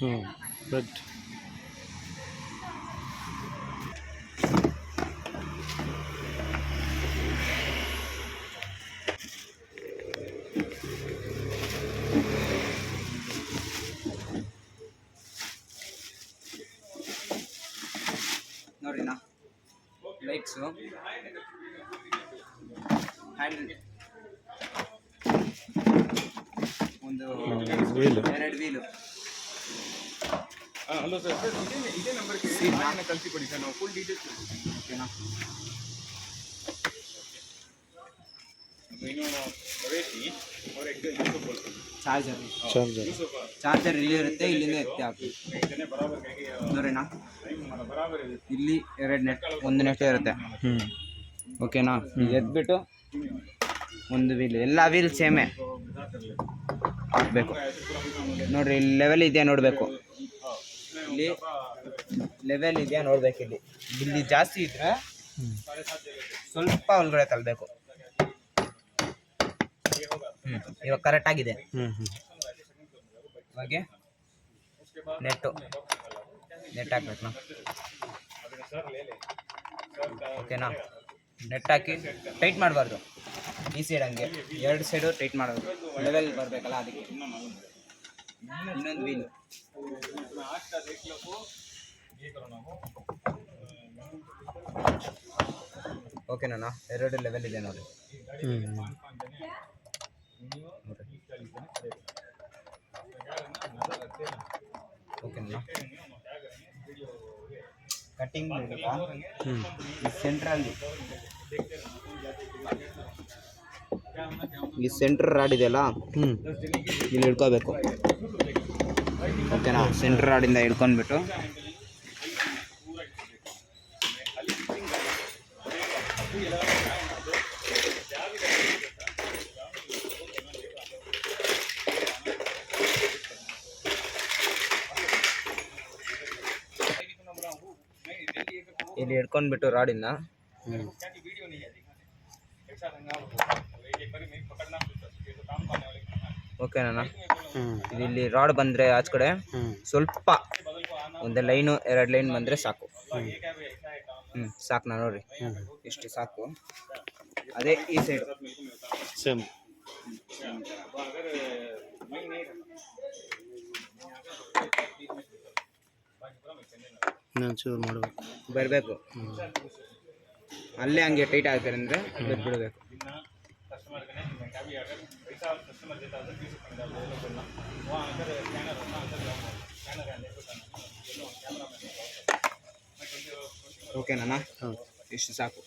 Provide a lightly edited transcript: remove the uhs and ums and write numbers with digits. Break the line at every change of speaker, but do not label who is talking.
Good.
ನೋಡ್ರಿನಾ lights, handle, ಒಂದು
wheel,
2 wheel.
Hello sir, ಇದೇ ನಂಬರ್ಗೆ ನಾನು ಕಳಿಸಿಕೊಡಿ ಸರ್, ನಾವು ಫುಲ್ ಡೀಟೇಲ್ಸ್
ಓಕೆನಾ.
ಇನ್ನು ರೇಟಿ और एक
ಚಾರ್ಜರ್ ಇಲ್ಲಿ ಇರುತ್ತೆ, ಇಲ್ಲಿಂದ ಎತ್ತಿ ಹಾಕಿ ನೋಡ್ರಿನಾ. ಇಲ್ಲಿ 2 ನೆಟ್, 1 ನೆಟ್ ಇರುತ್ತೆ. ಓಕೆನಾ. ಎದ್ಬಿಟ್ಟು ಒಂದು ವೀಲ್, ಎಲ್ಲ ವೀಲ್ ಸೇಮೇ ಹಾಕಬೇಕು. ನೋಡ್ರಿ ಇಲ್ಲಿ ಲೆವೆಲ್ ಇದೆಯಾ ನೋಡಬೇಕು, ಇಲ್ಲಿ ಲೆವೆಲ್ ಇದೆಯಾ ನೋಡ್ಬೇಕು. ಇಲ್ಲಿ ಜಾಸ್ತಿ ಇದ್ರೆ ಸ್ವಲ್ಪ ಒಳಗಡೆ ತಳ್ಳಬೇಕು. ಇವಾಗ ಕರೆಕ್ಟ್ ಆಗಿದೆ. ಇವಾಗ ನೆಟ್ ಹಾಕ್ಬೇಕು ನಾವು. ಓಕೆನಾ. ನೆಟ್ ಹಾಕಿ ಟೈಟ್ ಮಾಡಬಾರ್ದು, ಈ ಸೈಡ್ ಹಂಗೆ 2 ಸೈಡು ಟೈಟ್ ಮಾಡೋದು, ಲೆವೆಲ್ ಬರಬೇಕಲ್ಲ ಅದಕ್ಕೆ. ಇನ್ನೊಂದು ವೀಲು. ಓಕೆನಾ. 2 ಲೆವೆಲ್ ಇದೆ ನೋಡಿ. ಓಕೆನಾ. ಕಟ್ಟಿಂಗ್ ಸೆಂಟ್ರಲ್ಲಿ ಈ ಸೆಂಟ್ರ್ ರಾಡ್ ಇದೆಯಲ್ಲ, ಇಲ್ಲಿ ಹಿಡ್ಕೋಬೇಕು. ಓಕೆನಾ. ಸೆಂಟ್ರ್ ರಾಡಿಂದ ಹಿಡ್ಕೊಂಡ್ಬಿಟ್ಟು ಇಲ್ಲಿ ಹಿಡ್ಕೊಂಡ್ಬಿಟ್ಟು ರಾಡಿಂದ ಓಕೆನಾ. ಇಲ್ಲಿ ರಾಡ್ ಬಂದರೆ ಆಚ ಕಡೆ ಸ್ವಲ್ಪ ಒಂದು ಲೈನು 2 ಲೈನ್ ಬಂದರೆ ಸಾಕು. ಸಾಕು ನಾ ನೋಡ್ರಿ, ಇಷ್ಟು ಸಾಕು. ಅದೇ ಈ ಸೈಡು
ಸೇಮ್. ಚೂರು ಮಾಡಬೇಕು,
ಬರಬೇಕು. ಅಲ್ಲೇ ಹಂಗೆ ಟೈಟ್ ಆಗ್ತಾರೆ ಅಂದರೆ ಬಿಡಬೇಕು. ಓಕೆನಾ. ಇಷ್ಟು ಸಾಕು.